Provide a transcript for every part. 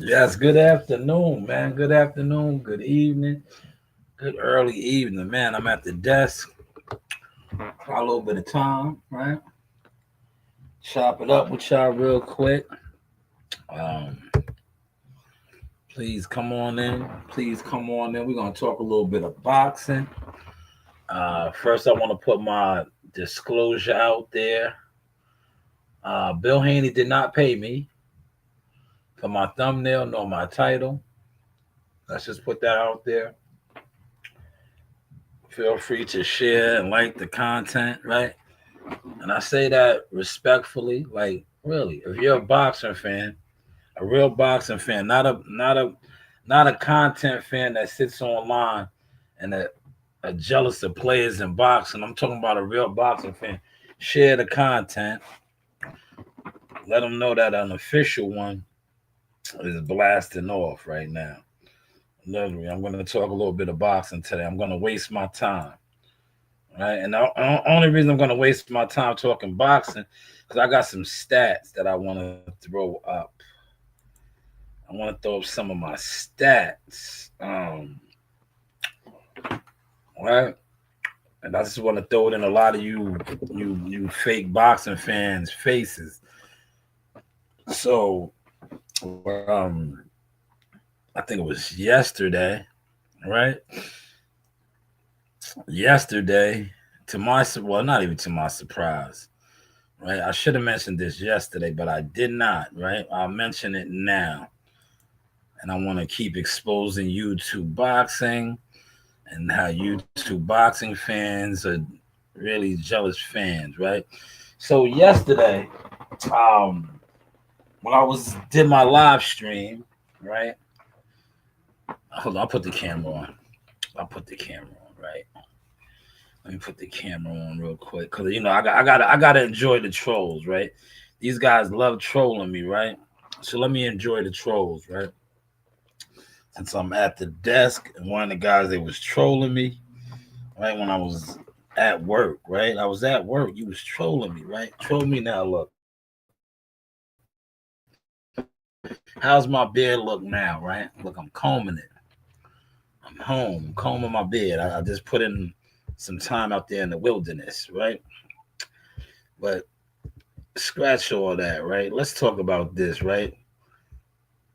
Yes, good afternoon, man. Good afternoon, good evening, good early evening, man. I'm at the desk. Got a little bit of time, right? Chop it up with y'all real quick. Um, please come on in. Please come on in. We're gonna talk a little bit of boxing. First, I want to put my disclosure out there. Bill Haney did not pay me for my thumbnail nor my title. Let's just put that out there. Feel free to share and like the content, right? And I say that respectfully, like really, if you're a boxing fan, a real boxing fan, not a content fan that sits online and a jealous of players in boxing. I'm talking about a real boxing fan. Share the content. Let them know that an official one is blasting off right now. Literally, I'm going to talk a little bit of boxing today. I'm going to waste my time. Right. And the only reason I'm going to waste my time talking boxing because I got some stats that I want to throw up. I want to throw up some of my stats. Right. And I just want to throw it in a lot of you fake boxing fans' faces. So, I think it was yesterday, right? Yesterday, not even to my surprise, right? I should have mentioned this yesterday, but I did not, right? I'll mention it now. And I want to keep exposing YouTube boxing and how YouTube boxing fans are really jealous fans, right? So yesterday, um, when I was did my live stream, right? Hold on, I'll put the camera on. I'll put the camera on, right? Let me put the camera on real quick, cause I gotta enjoy the trolls, right? These guys love trolling me, right? So let me enjoy the trolls, right? Since I'm at the desk, and one of the guys that was trolling me, right when I was at work, right? I was at work. You was trolling me, right? Troll me now. Look, how's my beard look now, right? Look, I'm combing it. I'm home, combing my beard. I just put in some time out there in the wilderness, right? But scratch all that, right? Let's talk about this, right?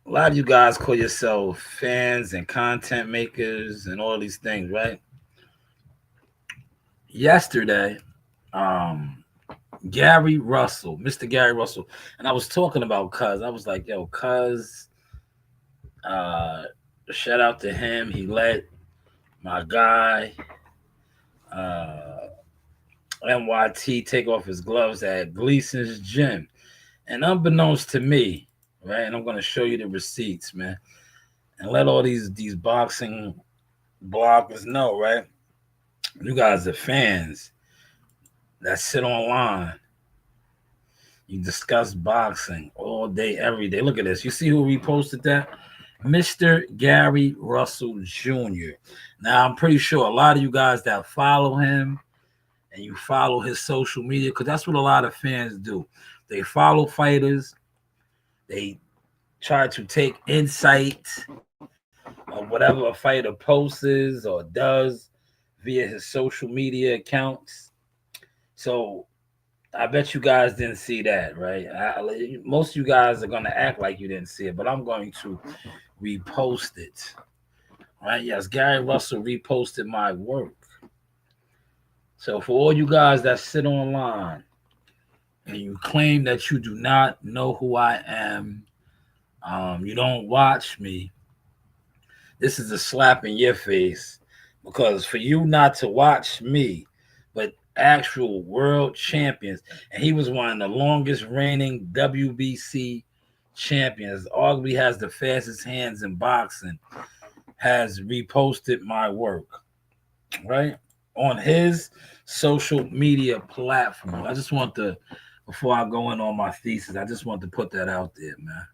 A lot of you guys call yourself fans and content makers and all these things, right? Yesterday, um, Gary Russell, Mr. Gary Russell, and I was talking about Cuz. I was like, yo, Cuz, uh, shout out to him. He let my guy, uh, NYT take off his gloves at Gleason's gym. And unbeknownst to me, right? And I'm gonna show you the receipts, man. And let all these boxing bloggers know, right? You guys are fans that sit online. You discuss boxing all day, every day. Look at this. You see who reposted that? Mr. Gary Russell Jr. Now, I'm pretty sure a lot of you guys that follow him and you follow his social media, because that's what a lot of fans do. They follow fighters, they try to take insight of whatever a fighter posts or does via his social media accounts. So I bet you guys didn't see that, right? Most of you guys are going to act like you didn't see it, but I'm going to repost it. Right? Yes, Gary Russell reposted my work. So for all you guys that sit online and you claim that you do not know who I am, you don't watch me, this is a slap in your face because for you not to watch me, but actual world champions, and he was one of the longest reigning WBC champions, arguably has the fastest hands in boxing, has reposted my work, right? On his social media platform. I just want to, before I go in on my thesis, I just want to put that out there, man.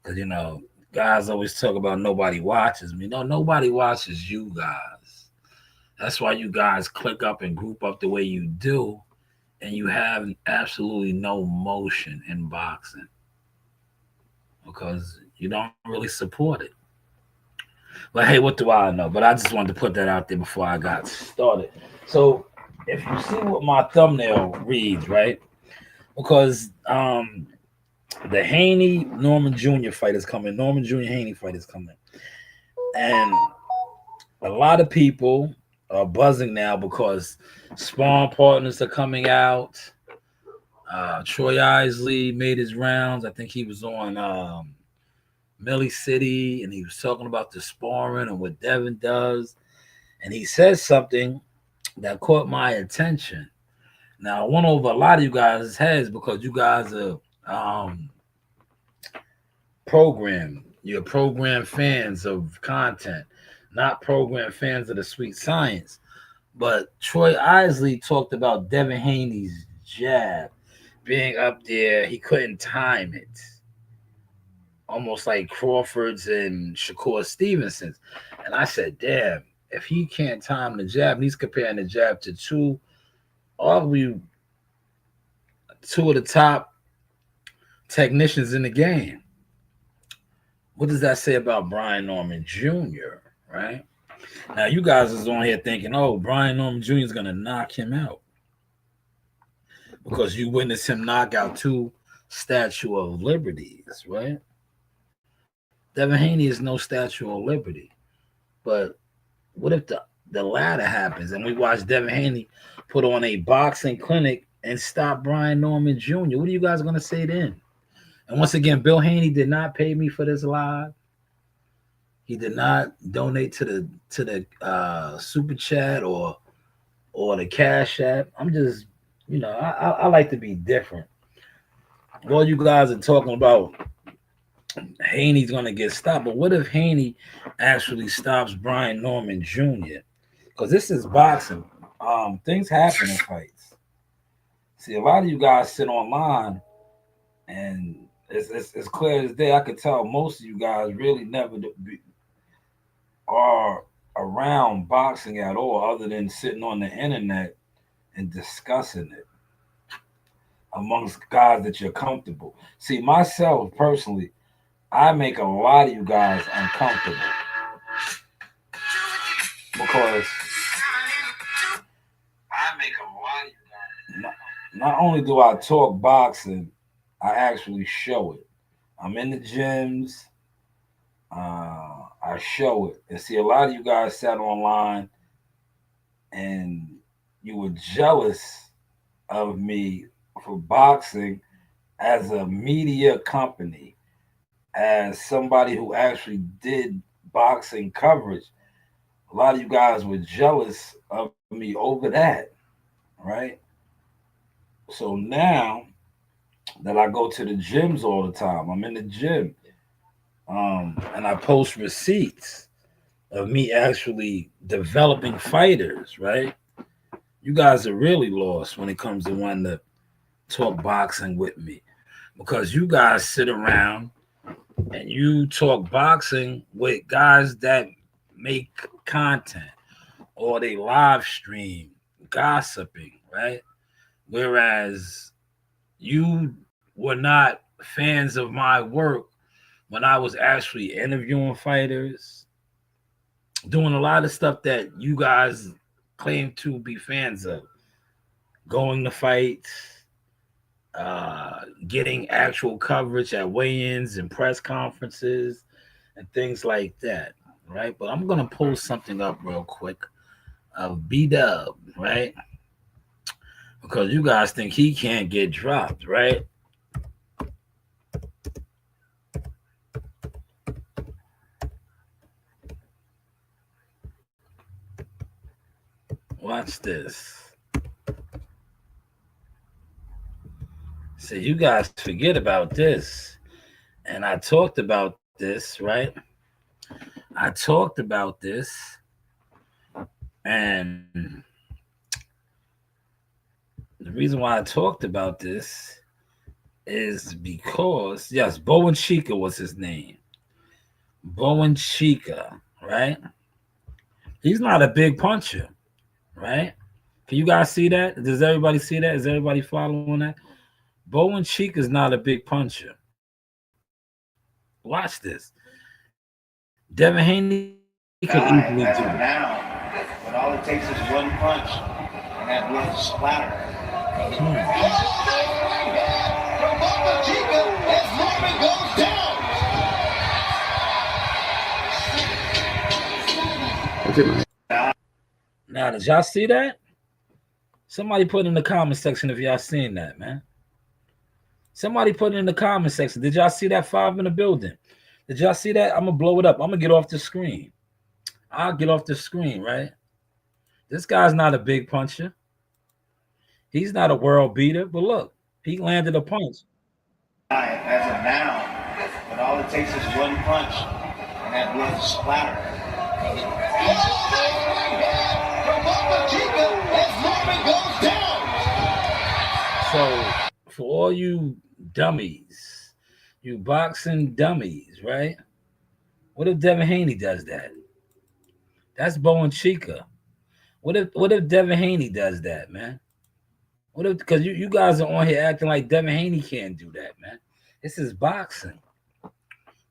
Because, guys always talk about nobody watches me. No, nobody watches you guys. That's why you guys click up and group up the way you do, and you have absolutely no motion in boxing because You don't really support it. But hey, what do I know? But I just wanted to put that out there before I got started. So if you see what my thumbnail reads, right? Because the Haney Norman Jr. fight is coming. Norman Jr. Haney fight is coming. And a lot of people are buzzing now because Spawn partners are coming out. Troy Isley made his rounds. I think he was on Millie City, and he was talking about the sparring and what Devin does. And he says something that caught my attention. Now, I went over a lot of you guys' heads because you guys are programmed. You're program fans of content, not program fans of the sweet science. But Troy Isley talked about Devin Haney's jab being up there. He couldn't time it, almost like Crawford's and Shakur Stevenson's. And I said, damn, if he can't time the jab, and he's comparing the jab to arguably two of the top technicians in the game. What does that say about Brian Norman Jr., right? Now, you guys is on here thinking, oh, Brian Norman Jr. is going to knock him out because you witnessed him knock out two Statue of Liberties, right? Devin Haney is no Statue of Liberty. But what if the latter happens and we watch Devin Haney put on a boxing clinic and stop Brian Norman Jr.? What are you guys going to say then? And once again, Bill Haney did not pay me for this live. He did not donate to the super chat or the cash app. I'm just, I like to be different. Well, you guys are talking about Haney's gonna get stopped, but what if Haney actually stops Brian Norman Jr.? Because this is boxing. Things happen in fights. See, a lot of you guys sit online, and it's clear as day. I could tell most of you guys really never are around boxing at all, other than sitting on the internet and discussing it amongst guys that you're comfortable. See, myself personally, I make a lot of you guys uncomfortable because I make a lot of you guys. Not only do I talk boxing, I actually show it. I'm in the gyms. I show it. And see, a lot of you guys sat online and you were jealous of me for boxing as a media company, as somebody who actually did boxing coverage. A lot of you guys were jealous of me over that, right? So now that I go to the gyms all the time, I'm in the gym, and I post receipts of me actually developing fighters, right? You guys are really lost when it comes to wanting to talk boxing with me because you guys sit around and you talk boxing with guys that make content or they live stream gossiping, right? Whereas you were not fans of my work when I was actually interviewing fighters, doing a lot of stuff that you guys claim to be fans of, going to fights, getting actual coverage at weigh-ins and press conferences and things like that, right? But I'm gonna pull something up real quick of B-Dub, right? Because you guys think he can't get dropped, right? Watch this. See, you guys forget about this. And I talked about this, right? I talked about this, and the reason why I talked about this is because, yes, Bowen Chica was his name. Bowen Chica, right? He's not a big puncher, right? Can you guys see that? Does everybody see that? Is everybody following that? Bowen Chica is not a big puncher. Watch this. Devin Haney could easily do As it. of now, but all it takes is one punch, and that blood splatter. Now, did y'all see that? Somebody put in the comment section if y'all seen that, man. Somebody put it in the comment section. Did y'all see that 5 in the building? Did y'all see that? I'm going to blow it up. I'm going to get off the screen. I'll get off the screen, right? This guy's not a big puncher. He's not a world beater, but look, he landed a punch. As of now, but all it takes is one punch, and that blood splatter. So, for all you dummies, you boxing dummies, right? What if Devin Haney does that? That's Bo and Chica. What if Devin Haney does that, man? What if, because you guys are on here acting like Devin Haney can't do that, man. This is boxing.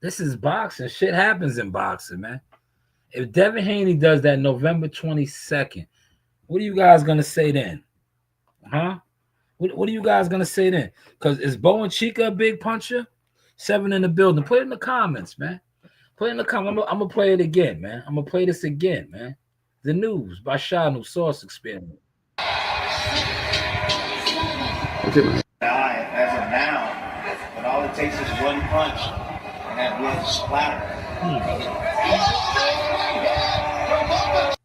This is boxing. Shit happens in boxing, man. If Devin Haney does that November 22nd, what are you guys gonna say then? Huh? What are you guys gonna say then? Because is Bo and Chica a big puncher? 7 in the building. Put it in the comments, man. Put it in the comments. I'm gonna play it again, man. I'm gonna play this again, man. The News by Shanu Source Experiment. As of now, but all it takes is one punch, and that blood splatter.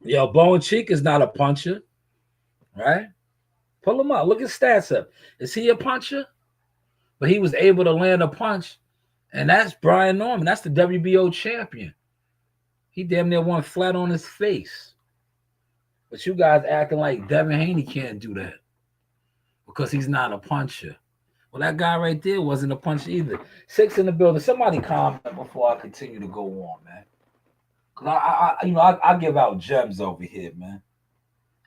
Yo, Bo and Chica's not a puncher, right? Pull him up. Look his stats up. Is he a puncher? But he was able to land a punch, and that's Brian Norman. That's the WBO champion. He damn near won flat on his face. But you guys acting like Devin Haney can't do that because he's not a puncher. Well, that guy right there wasn't a puncher either. 6 in the building. Somebody comment before I continue to go on, man. Because I give out gems over here, man.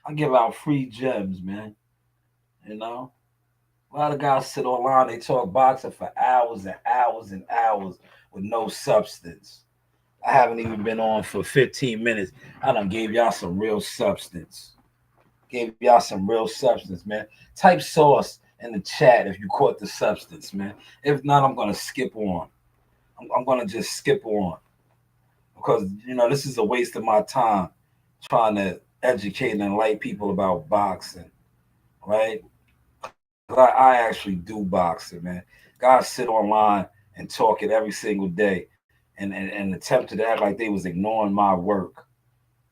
I give out free gems, man. You know? A lot of guys sit online, they talk boxing for hours and hours and hours with no substance. I haven't even been on for 15 minutes. I done gave y'all some real substance. Gave y'all some real substance, man. Type sauce in the chat if you caught the substance, man. If not, I'm going to skip on. I'm going to just skip on. Because, this is a waste of my time trying to educate and enlighten people about boxing, right? I actually do boxing, man. Guys sit online and talk it every single day and attempt to act like they was ignoring my work.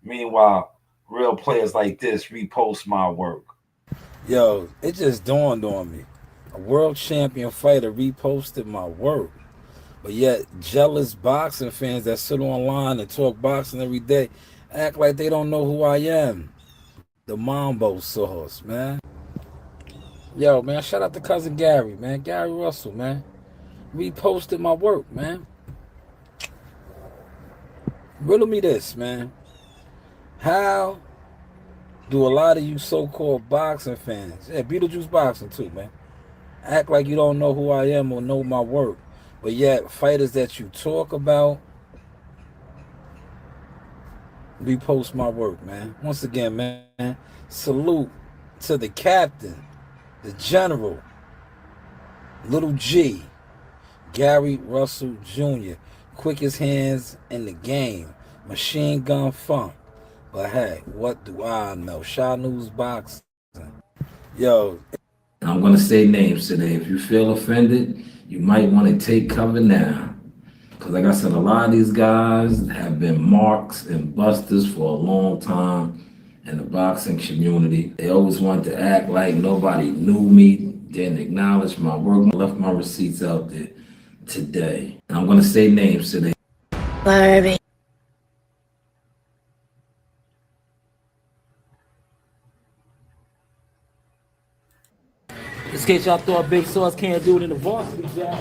Meanwhile, real players like this repost my work. Yo, it just dawned on me. A world champion fighter reposted my work. But yet, jealous boxing fans that sit online and talk boxing every day act like they don't know who I am. The Mambo Sauce, man. Yo, man, shout out to cousin Gary, man. Gary Russell, man. Reposted my work, man. Riddle me this, man. How do a lot of you so-called boxing fans, Beetlejuice boxing too, man, act like you don't know who I am or know my work, but yet fighters that you talk about repost my work, man? Once again, man, salute to the captain, the general, Little G, Gary Russell Jr., quickest hands in the game, Machine Gun Funk. But hey, what do I know? Shaw News Boxing. Yo, I'm going to say names today. If you feel offended, you might want to take cover now. Because like I said, a lot of these guys have been marks and busters for a long time in the boxing community. They always wanted to act like nobody knew me, didn't acknowledge my work. I left my receipts out there today. And I'm going to say names today. Barbie. Just in case y'all thought Big Sauce can't do it in the varsity, Jack.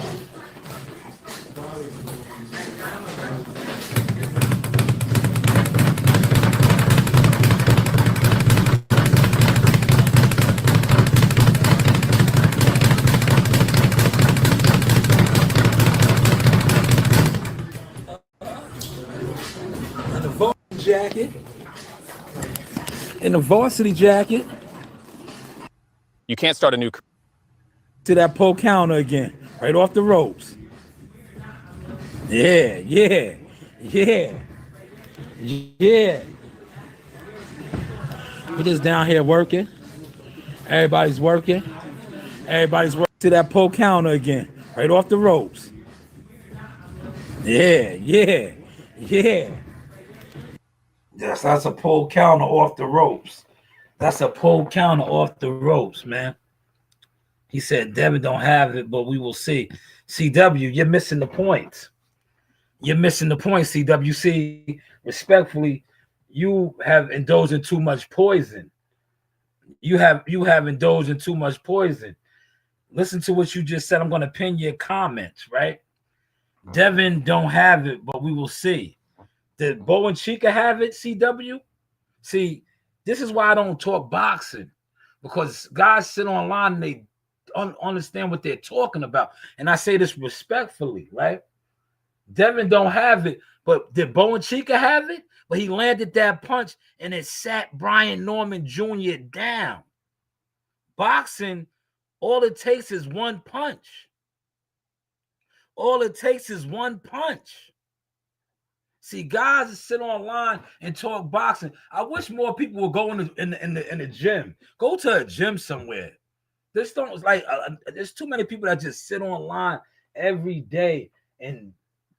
jacket. In the varsity jacket. You can't start a new To that pole counter again, right off the ropes. Yeah. We're just down here working. Everybody's working. Everybody's working to that pole counter again, right off the ropes. Yeah. Yes, that's a pole counter off the ropes. That's a pole counter off the ropes, man. He said, Devin don't have it, but we will see. CW, you're missing the point. You're missing the point, CWC. Respectfully, you have indulged in too much poison. You have indulged in too much poison. Listen to what you just said. I'm going to pin your comments, right? Devin don't have it, but we will see. Did Bo and Chica have it, CW? See, this is why I don't talk boxing, because guys sit online and they understand what they're talking about. And I say this respectfully, right? Devin don't have it, but did Bo and Chica have it? But he landed that punch and it sat Brian Norman Jr. down. Boxing, all it takes is one punch. All it takes is one punch. See, guys sit online and talk boxing. I wish more people would go in the gym. Go to a gym somewhere. This don't like there's too many people that just sit online every day and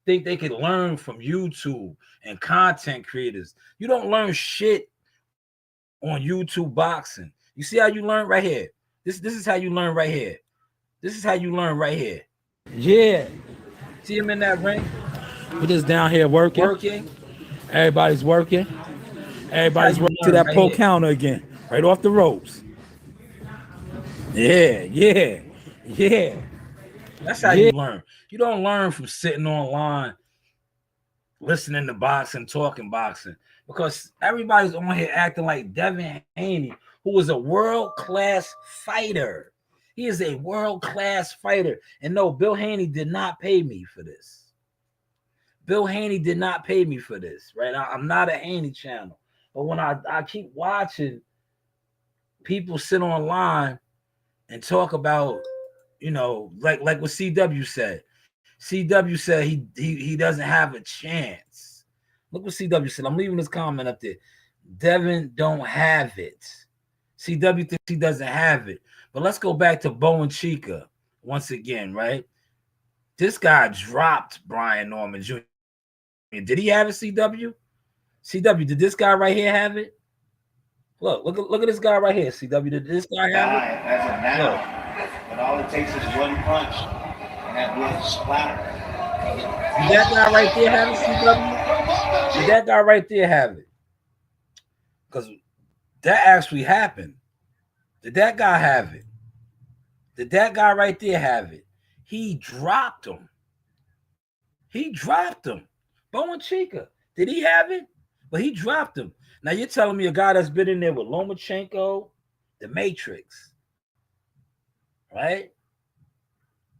think they can learn from YouTube and content creators. You don't learn shit on YouTube boxing. You see how you learn right here. This is how you learn right here. This is how you learn right here. Yeah. See him in that ring? We're just down here working. Everybody's working. Everybody's working to that pole counter again, right off the ropes. Yeah. That's how you learn. You don't learn from sitting online, listening to boxing, talking boxing, because everybody's on here acting like Devin Haney, who is a world-class fighter. He is a world-class fighter. And no, Bill Haney did not pay me for this. Bill Haney did not pay me for this, right? I'm not a Haney channel. But when I keep watching people sit online and talk about, like what CW said. CW said he doesn't have a chance. Look what CW said. I'm leaving this comment up there. Devin don't have it. CW thinks he doesn't have it. But let's go back to Bo and Chica once again, right? This guy dropped Brian Norman Jr. Did he have it, CW? CW, did this guy right here have it? Look at this guy right here, CW. Did this guy have it? As of now, but all it takes is one punch, and that blood splatter. Did that guy right there have it, CW? Did that guy right there have it? Because that actually happened. Did that guy have it? Did that guy right there have it? He dropped him. He dropped him. Bo and Chica. Did he have it? But he dropped him. Now you're telling me a guy that's been in there with Lomachenko, the Matrix, right?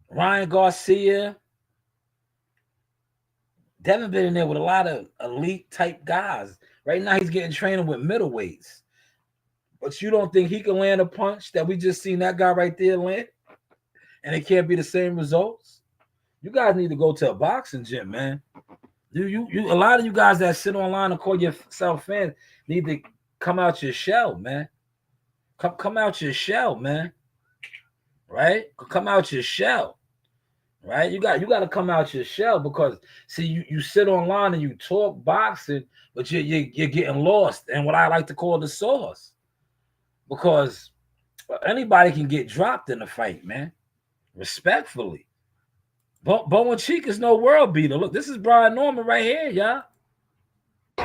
Ryan Garcia. Devin been in there with a lot of elite type guys. Right now he's getting training with middleweights. But you don't think he can land a punch that we just seen that guy right there land? And it can't be the same results? You guys need to go to a boxing gym, man. You a lot of you guys that sit online and call yourself fans need to come out your shell, man. Come out your shell, man. Right? Come out your shell. Right? You got to come out your shell, because see, you sit online and you talk boxing, but you're getting lost in what I like to call the sauce. Because anybody can get dropped in a fight, man. Respectfully. Bo and Chica's no world beater. Look, this is Brian Norman right here, y'all. Bo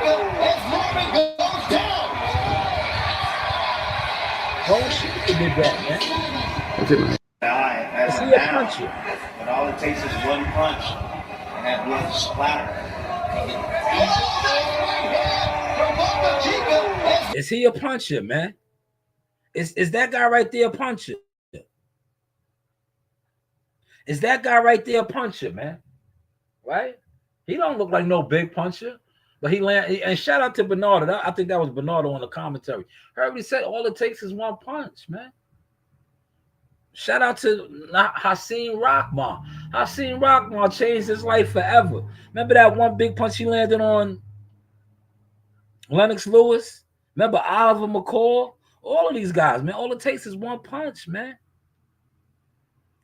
and Chica did that, man. As of now, but all it takes is one punch, and that blood splatter. Is he a puncher, man? Is that guy right there a puncher? Is that guy right there a puncher, man? Right? He don't look like no big puncher. But he landed, and shout out to Bernardo. I think that was Bernardo on the commentary. Herbie said all it takes is one punch, man. Shout out to Hasim Rahman. Hasim Rahman changed his life forever. Remember that one big punch he landed on Lennox Lewis? Remember Oliver McCall? All of these guys, man. All it takes is one punch, man.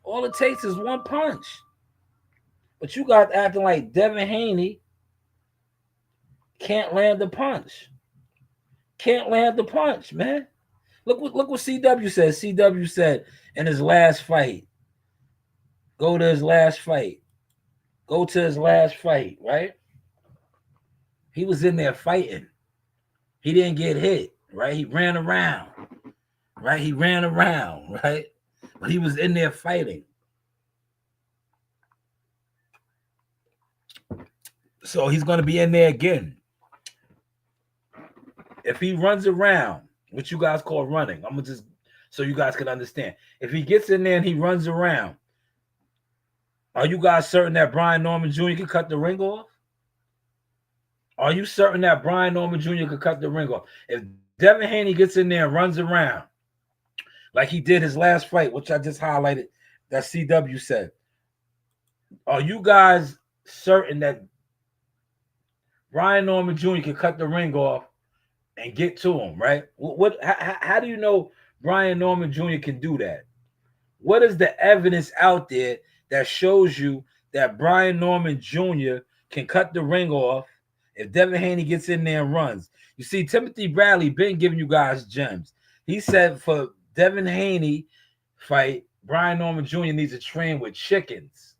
All it takes is one punch. But you guys acting like Devin Haney can't land the punch. Can't land the punch, man. Look what CW said. CW said in his last fight, go to his last fight. Go to his last fight, right? He was in there fighting. He didn't get hit, right? He ran around, right? He ran around, right? But he was in there fighting. So he's going to be in there again. If he runs around, what you guys call running, I'm going to just, so you guys can understand. If he gets in there and he runs around, are you guys certain that Brian Norman Jr. can cut the ring off? Are you certain that Brian Norman Jr. could cut the ring off? If Devin Haney gets in there and runs around like he did his last fight, which I just highlighted, that CW said, are you guys certain that Brian Norman Jr. can cut the ring off and get to him, right? How do you know Brian Norman Jr. can do that? What is the evidence out there that shows you that Brian Norman Jr. can cut the ring off if Devin Haney gets in there and runs? You see, Timothy Bradley been giving you guys gems. He said for Devin Haney fight, Brian Norman Jr. needs to train with chickens.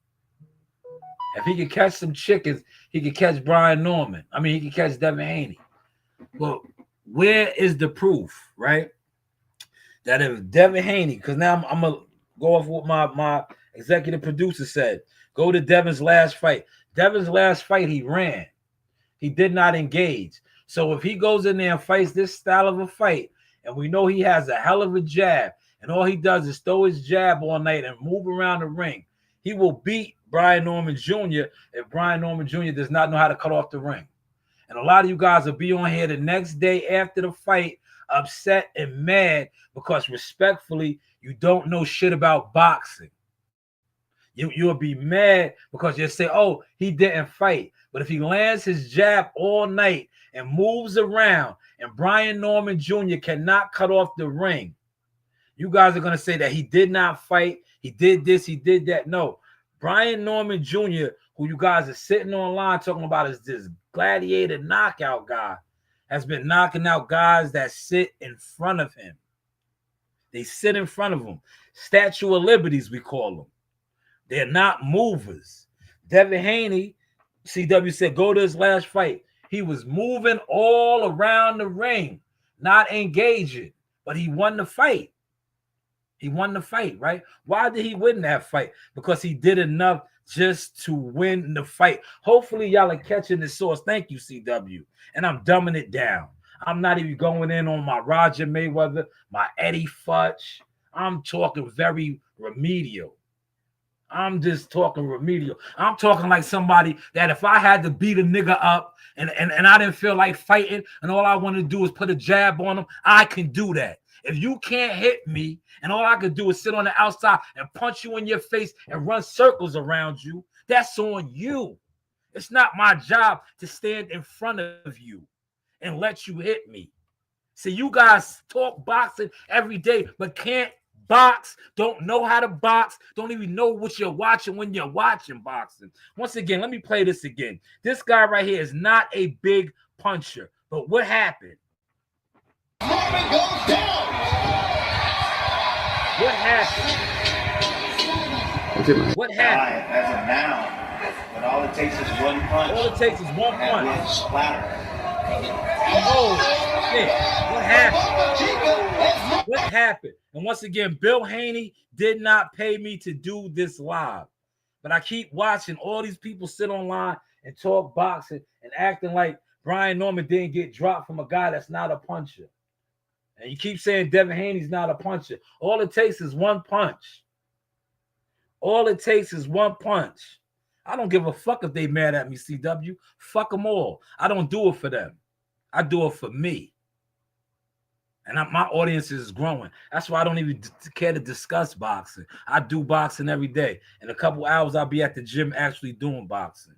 If he could catch some chickens, he could catch Brian Norman. I mean, he could catch Devin Haney. But where is the proof, right? That if Devin Haney, because now I'm going to go off what my executive producer said. Go to Devin's last fight. Devin's last fight, he ran. He did not engage. So if he goes in there and fights this style of a fight, and we know he has a hell of a jab, and all he does is throw his jab all night and move around the ring, he will beat Brian Norman Jr. if Brian Norman Jr. does not know how to cut off the ring. And a lot of you guys will be on here the next day after the fight upset and mad because respectfully, you don't know shit about boxing. You'll be mad because you'll say, oh, he didn't fight. But if he lands his jab all night and moves around and Brian Norman Jr. cannot cut off the ring, you guys are going to say that he did not fight. He did this, he did that. No, Brian Norman Jr., who you guys are sitting online talking about is this gladiator knockout guy, has been knocking out guys that sit in front of him. They sit in front of him. Statue of Liberties, we call them. They're not movers. Devin Haney, CW said, go to his last fight. He was moving all around the ring, not engaging, but he won the fight. He won the fight, right? Why did he win that fight? Because he did enough just to win the fight. Hopefully, y'all are catching the source. Thank you, CW. And I'm dumbing it down. I'm not even going in on my Roger Mayweather, my Eddie Futch. I'm talking very remedial. I'm just talking remedial. I'm talking like somebody that if I had to beat a nigga up and I didn't feel like fighting and all I want to do is put a jab on him, I can do that. If you can't hit me and all I could do is sit on the outside and punch you in your face and run circles around you, that's on you. It's not my job to stand in front of you and let you hit me. See, you guys talk boxing every day, but can't box, don't know how to box, don't even know what you're watching when you're watching boxing. Once again, let me play this again. This guy right here is not a big puncher, but what happened? Norman goes down. What happened? What happened? As of now, but all it takes is one punch. All it takes is one And that punch. will splatter. Oh, shit. What happened? What happened? And once again, Bill Haney did not pay me to do this live. But I keep watching all these people sit online and talk boxing and acting like Brian Norman didn't get dropped from a guy that's not a puncher. And you keep saying Devin Haney's not a puncher. All it takes is one punch. All it takes is one punch. I don't give a fuck if they mad at me, CW. Fuck them all. I don't do it for them. I do it for me. And my audience is growing. That's why I don't even care to discuss boxing. I do boxing every day. In a couple hours, I'll be at the gym actually doing boxing,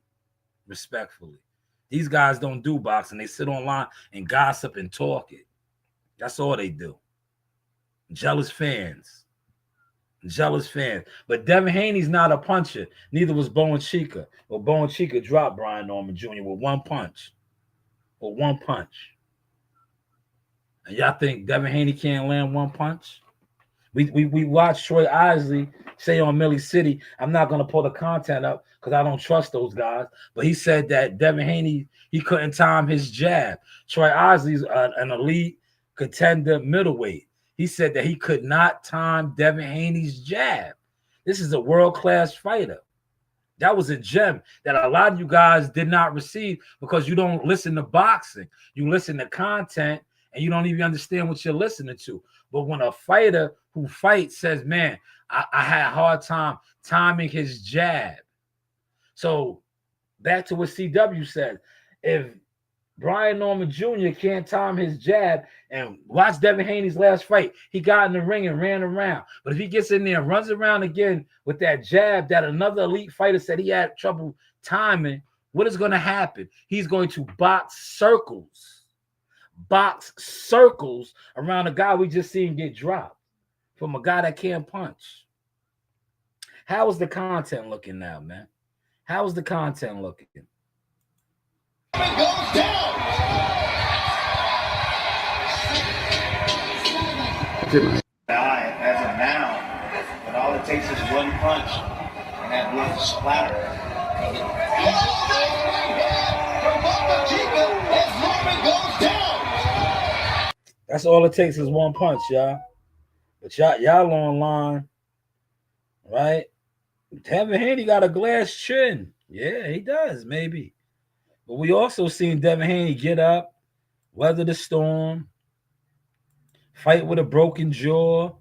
respectfully. These guys don't do boxing. They sit online and gossip and talk it. That's all they do. Jealous fans. Jealous fans. But Devin Haney's not a puncher. Neither was Bowen Chica. Well, Bowen Chica dropped Brian Norman Jr. with one punch. With one punch. And y'all think Devin Haney can't land one punch? We watched Troy Isley say on Millie City, I'm not going to pull the content up because I don't trust those guys. But he said that Devin Haney, he couldn't time his jab. Troy Isley's an elite contender middleweight. He said that he could not time Devin Haney's jab. This is a world-class fighter. That was a gem that a lot of you guys did not receive because you don't listen to boxing. You listen to content and you don't even understand what you're listening to. But when a fighter who fights says, man, I had a hard time timing his jab. So back to what CW said. If Brian Norman Jr. can't time his jab, and watch Devin Haney's last fight, he got in the ring and ran around. But if he gets in there and runs around again with that jab that another elite fighter said he had trouble timing, what is going to happen? He's going to box circles around a guy we just seen get dropped from a guy that can't punch. How is the content looking now, man? How is the content looking? It goes down. As of now, but all it takes is one punch, and that blood splatter. That's all it takes is one punch, y'all. But y'all online, right? Devin Haney got a glass chin. Yeah, he does, maybe. But we also seen Devin Haney get up, weather the storm, fight with a broken jaw,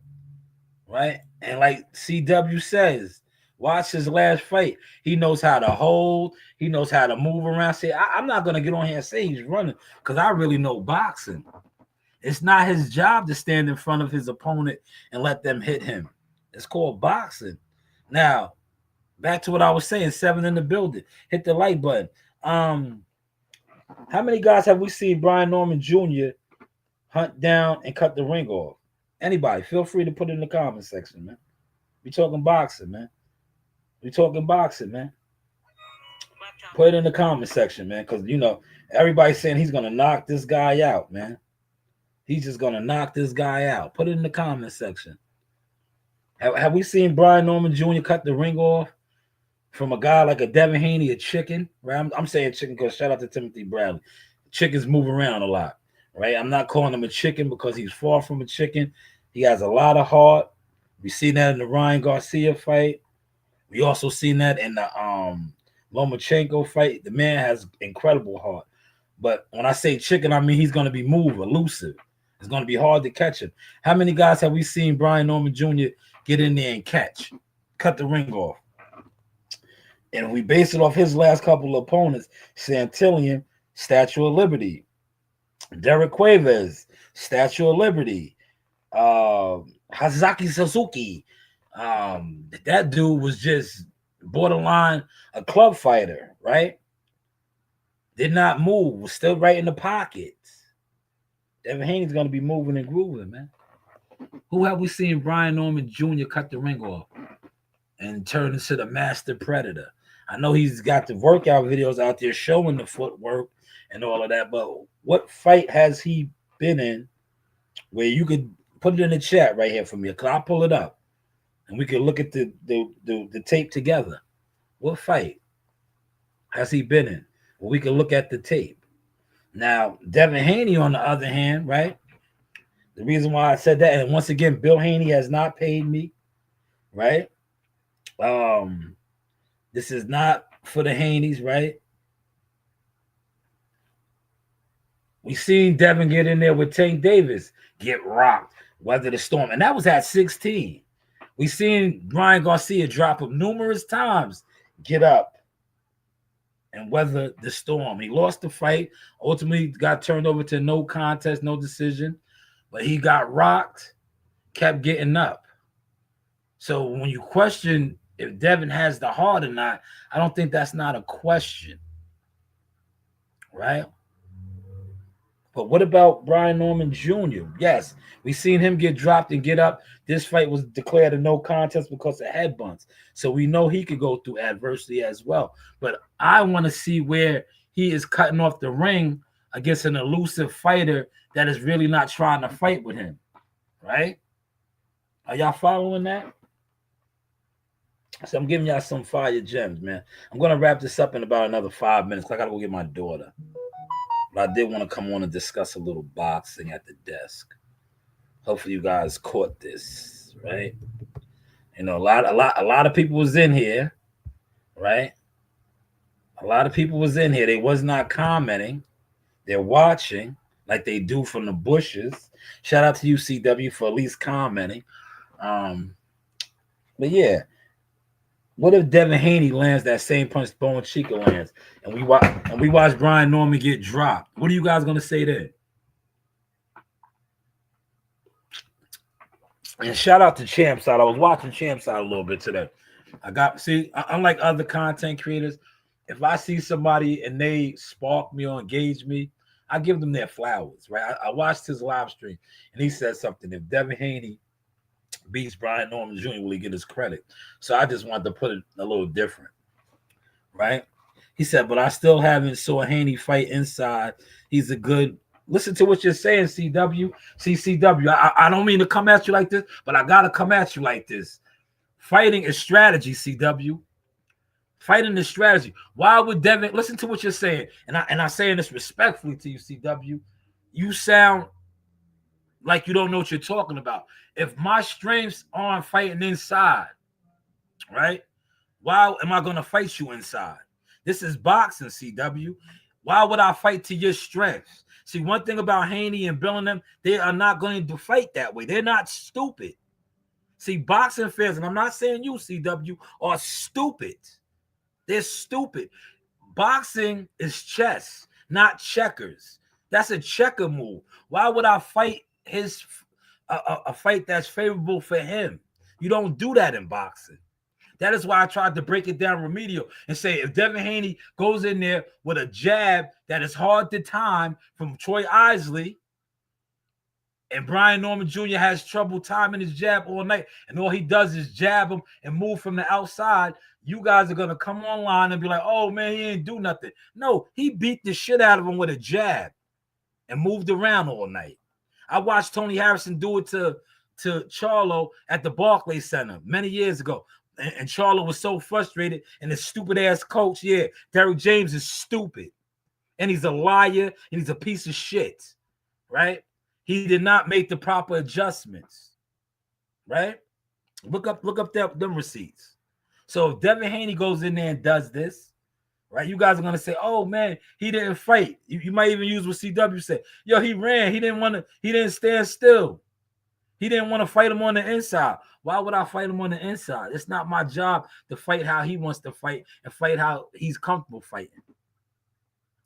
right? And like CW says, watch his last fight. He knows how to hold. He knows how to move around. See, I'm not going to get on here and say he's running because I really know boxing. It's not his job to stand in front of his opponent and let them hit him. It's called boxing. Now, back to what I was saying, 7 in the building. Hit the like button. How many guys have we seen Brian Norman Jr. hunt down and cut the ring off? Anybody, feel free to put it in the comment section, man. We talking boxing, man. We talking boxing, man. Put it in the comment section, man, because, you know, everybody's saying he's going to knock this guy out, man. He's just going to knock this guy out. Put it in the comment section. Have we seen Brian Norman Jr. cut the ring off from a guy like a Devin Haney, a chicken? Right? I'm saying chicken because shout out to Timothy Bradley. Chickens move around a lot, right? I'm not calling him a chicken because he's far from a chicken. He has a lot of heart. We seen that in the Ryan Garcia fight. We also seen that in the Lomachenko fight. The man has incredible heart. But when I say chicken, I mean he's going to be elusive. It's going to be hard to catch him. How many guys have we seen Brian Norman Jr. get in there and cut the ring off? And we base it off his last couple of opponents: Santillan, Statue of Liberty; Derek Cuevas, Statue of Liberty; Hazaki Suzuki. That dude was just borderline a club fighter, right? Did not move, was still right in the pockets. Devin Haney's going to be moving and grooving, man. Who have we seen Brian Norman Jr. cut the ring off and turn into the master predator? I know he's got the workout videos out there showing the footwork and all of that, but what fight has he been in where you could put it in the chat right here for me? I'll pull it up and we can look at the tape together. What fight has he been in? Well, we can look at the tape. Now, Devin Haney, on the other hand, right? The reason why I said that, and once again, Bill Haney has not paid me, right? This is not for the Haneys, right? We seen Devin get in there with Tank Davis, get rocked, weather the storm, and that was at 16. We seen Ryan Garcia drop him numerous times, get up, and weather the storm. He lost the fight, ultimately got turned over to no contest, no decision, but he got rocked, kept getting up. So when you question if Devin has the heart or not, I don't think that's not a question, right? But what about Brian Norman Jr.? Yes, we seen him get dropped and get up. This fight was declared a no contest because of head bumps. So we know he could go through adversity as well. But I want to see where he is cutting off the ring against an elusive fighter that is really not trying to fight with him, right? Are y'all following that? So I'm giving y'all some fire gems, man. I'm going to wrap this up in about another 5 minutes. I got to go get my daughter. But I did want to come on and discuss a little boxing at the desk. Hopefully you guys caught this, right? You know, a lot of people was in here, right? A lot of people was in here. They was not commenting. They're watching like they do from the bushes. Shout out to UCW for at least commenting. But yeah, what if Devin Haney lands that same punch Bo and Chica lands, and we watch Brian Norman get dropped? What are you guys gonna say then? And shout out to Champ Side. I was watching Champ Side a little bit today. Unlike other content creators, if I see somebody and they spark me or engage me, I give them their flowers, right? I watched his live stream and he said something. If Devin Haney beats Brian Norman Jr., will he get his credit? So I just wanted to put it a little different, right? He said, but I still haven't saw Haney fight inside. He's a good. Listen to what you're saying, CW. CCW. I don't mean to come at you like this, but I gotta come at you like this. Fighting is strategy, CW. Fighting is strategy. Why would Devin listen to what you're saying? And I'm saying this respectfully to you, CW. You sound like you don't know what you're talking about. If my strengths aren't fighting inside, right? Why am I gonna fight you inside? This is boxing, CW. Why would I fight to your strengths? See, one thing about Haney and Bill and them, they are not going to fight that way. They're not stupid. See, boxing fans, and I'm not saying you, CW, are stupid. They're stupid. Boxing is chess, not checkers. That's a checker move. Why would I fight a fight that's favorable for him? You don't do that in boxing. That is why I tried to break it down remedial and say if Devin Haney goes in there with a jab that is hard to time from Troy Isley and Brian Norman Jr. has trouble timing his jab all night and all he does is jab him and move from the outside, you guys are going to come online and be like, oh, man, he ain't do nothing. No, he beat the shit out of him with a jab and moved around all night. I watched Tony Harrison do it to Charlo at the Barclays Center many years ago. And Charlo was so frustrated, and his stupid ass coach, Derrick James is stupid, and he's a liar, and he's a piece of shit, right? He did not make the proper adjustments, right? Look up them receipts. So if Devin Haney goes in there and does this, right, you guys are gonna say, "Oh man, he didn't fight." You might even use what CW said. Yo, he ran. He didn't stand still. He didn't want to fight him on the inside. Why would I fight him on the inside? It's not my job to fight how he wants to fight and fight how he's comfortable fighting.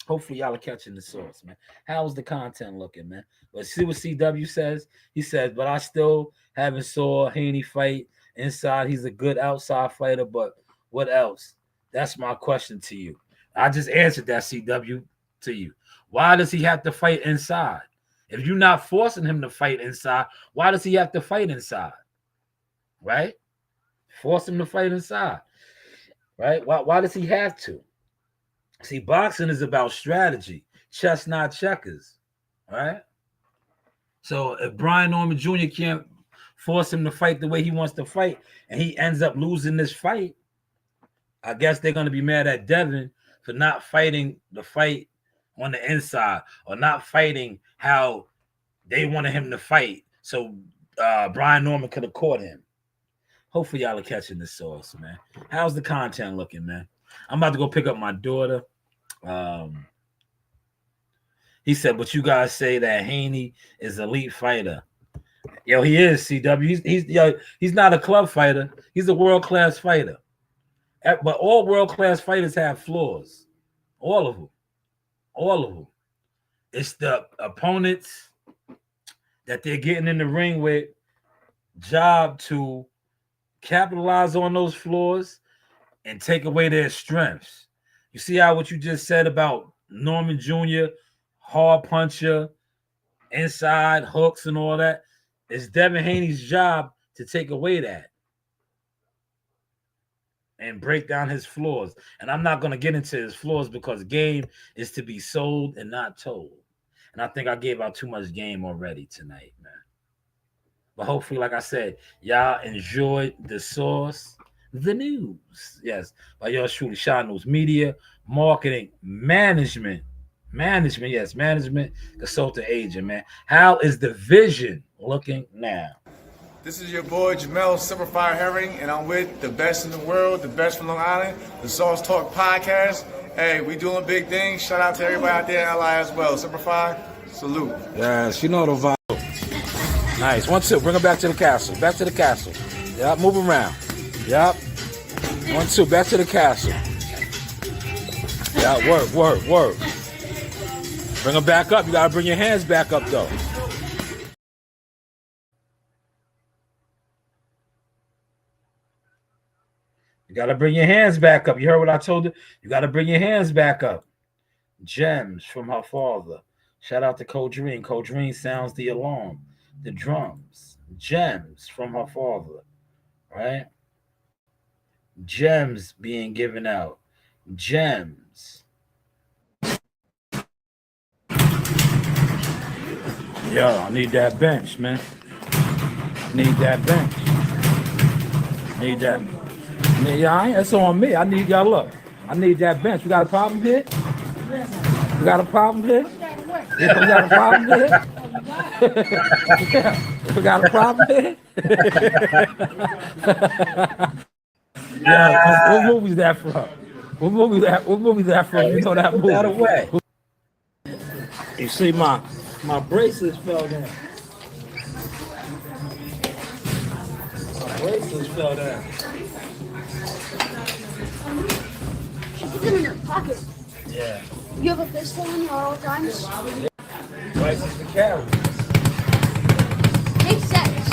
Hopefully y'all are catching the source, man. How's the content looking, man? Let's see what CW says. He says, but I still haven't saw Haney fight inside. He's a good outside fighter, but what else? That's my question to you. I just answered that, CW, to you. Why does he have to fight inside? If you're not forcing him to fight inside, why does he have to fight inside? Right? Force him to fight inside. Right? Why does he have to? See, boxing is about strategy. Chess, not checkers. Right? So if Brian Norman Jr. can't force him to fight the way he wants to fight, and he ends up losing this fight, I guess they're going to be mad at Devin for not fighting the fight on the inside or not fighting how they wanted him to fight. So Brian Norman could have caught him. Hopefully y'all are catching the sauce, man. How's the content looking, man? I'm about to go pick up my daughter. He said, but you guys say that Haney is an elite fighter. Yo, he is, CW. He's not a club fighter. He's a world-class fighter. But all world-class fighters have flaws. All of them. All of them. It's the opponents that they're getting in the ring with, job to capitalize on those flaws and take away their strengths. You see how what you just said about Norman Jr., hard puncher, inside hooks and all that? It's Devin Haney's job to take away that and break down his flaws. And I'm not going to get into his flaws because game is to be sold and not told. And I think I gave out too much game already tonight, man. But hopefully, like I said, y'all enjoyed the sauce, the news. Yes, by yours truly, Shaw News Media, Marketing, Management, yes, Management, Consultant Agent, man. How is the vision looking now? This is your boy Jamel Simplified Herring, and I'm with the best in the world, the best from Long Island, the Sauce Talk Podcast. Hey, we doing big things. Shout out to everybody out there in LI as well. Simplified, salute. Yes, you know the vibe. Nice. 1, 2. Bring her back to the castle. Back to the castle. Yep. Move around. Yep. 1, 2. Back to the castle. Yeah. Work. Bring her back up. You gotta bring your hands back up though. You gotta bring your hands back up. You heard what I told you? You gotta bring your hands back up. Gems from her father. Shout out to Coach Reen. Coach Reen sounds the alarm. The drums, gems from her father, right? Gems being given out, gems. Yo, I need that bench, man. Need that bench. Need that. Yeah, that's on me. I need y'all. Look, I need that bench. We got a problem here? We got a problem here? Yeah, we got a problem here? Yeah, we got a problem here? Yeah, what movie's that from? What movie's that from? You know that movie. That away. You see my bracelets fell down. My bracelets fell down. Put them in your pocket. Yeah. You have a pistol on you at all times? License to carry. Makes sense.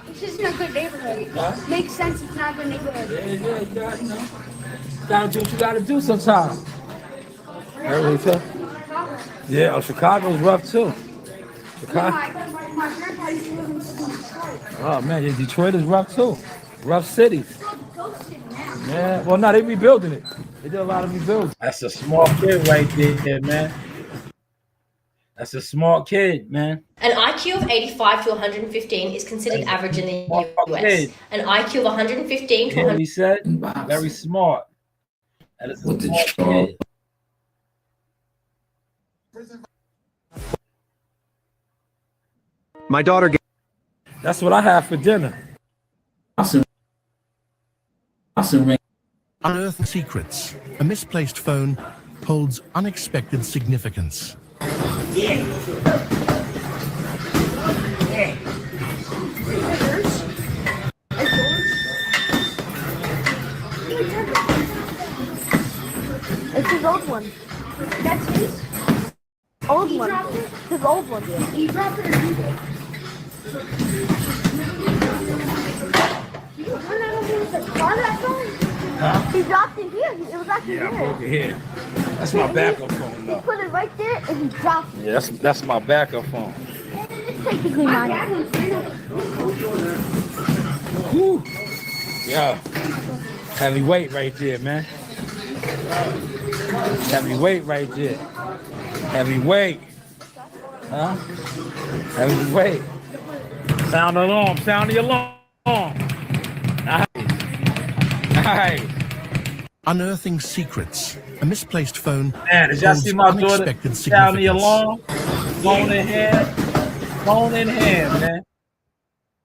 This isn't a good neighborhood. Huh? Makes sense it's not a good neighborhood. Yeah, you gotta, gotta do what you gotta do sometimes. Yeah, Chicago's rough too. Chicago. My grandpa used to live in Detroit. Oh man, yeah, Detroit is rough too. Rough cities. It's called Ghost City now. Yeah, well, no, they rebuilding it. They did a lot of rebuilding. That's a smart kid right there, man. That's a smart kid, man. An IQ of 85 to 115 is considered average in the US. Kid. An IQ of 115 to You know what 100. he said? Very smart. That is a smart kid. My daughter. That's what I have for dinner. Unearthed secrets. A misplaced phone holds unexpected significance. It's his old one. That's his? Old one. His old one. He dropped it or you did? Huh? He dropped it here. It was actually Yeah, I here. broke it here. That's my backup phone, He though. put it right there and he dropped it. Yeah, that's my backup phone. It's technically mine. Whew. Yeah. Heavy weight right there, man. Heavy weight right there. Heavy weight. Huh? Heavy weight. Sound the alarm. Sound the alarm. Nice. Unearthing secrets. A misplaced phone Man, did y'all holds see my daughter unexpected sound the significance. alarm? Phone in hand. Phone in hand, man.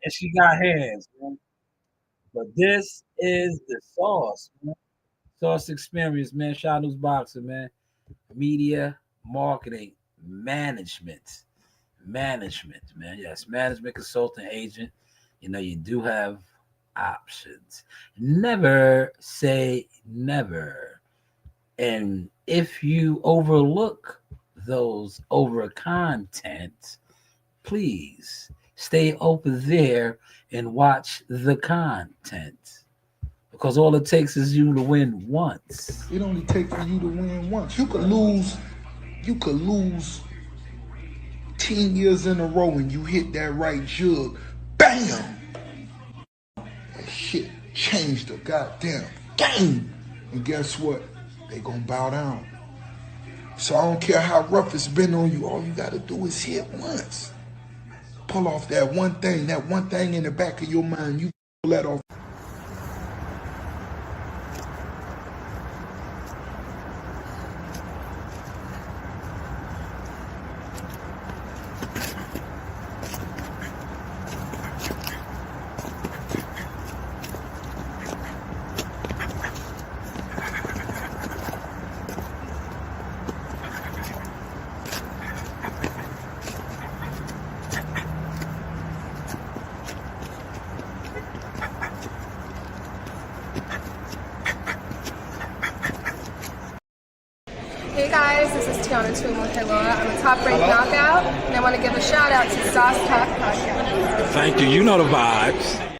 And she got hands, man. But this is the sauce, man. Sauce experience, man. Shaw News Boxing, man. media marketing management. Management, man. Yes, management consultant agent. You know, you do have options. Never say never. And if you overlook those over content, please stay over there and watch the content. Because all it takes is you to win once. It only takes for you to win once. You could lose 10 years in a row and you hit that right jug. Bam! That shit changed the goddamn game. And guess what? They gonna bow down. So I don't care how rough it's been on you. All you gotta do is hit once. Pull off that one thing in the back of your mind. You pull that off. Hey guys, this is Tiana Tumo-Helua. I'm a top-ranked knockout, and I want to give a shout out to Sauce Talk Podcast. Thank you. You know the vibes.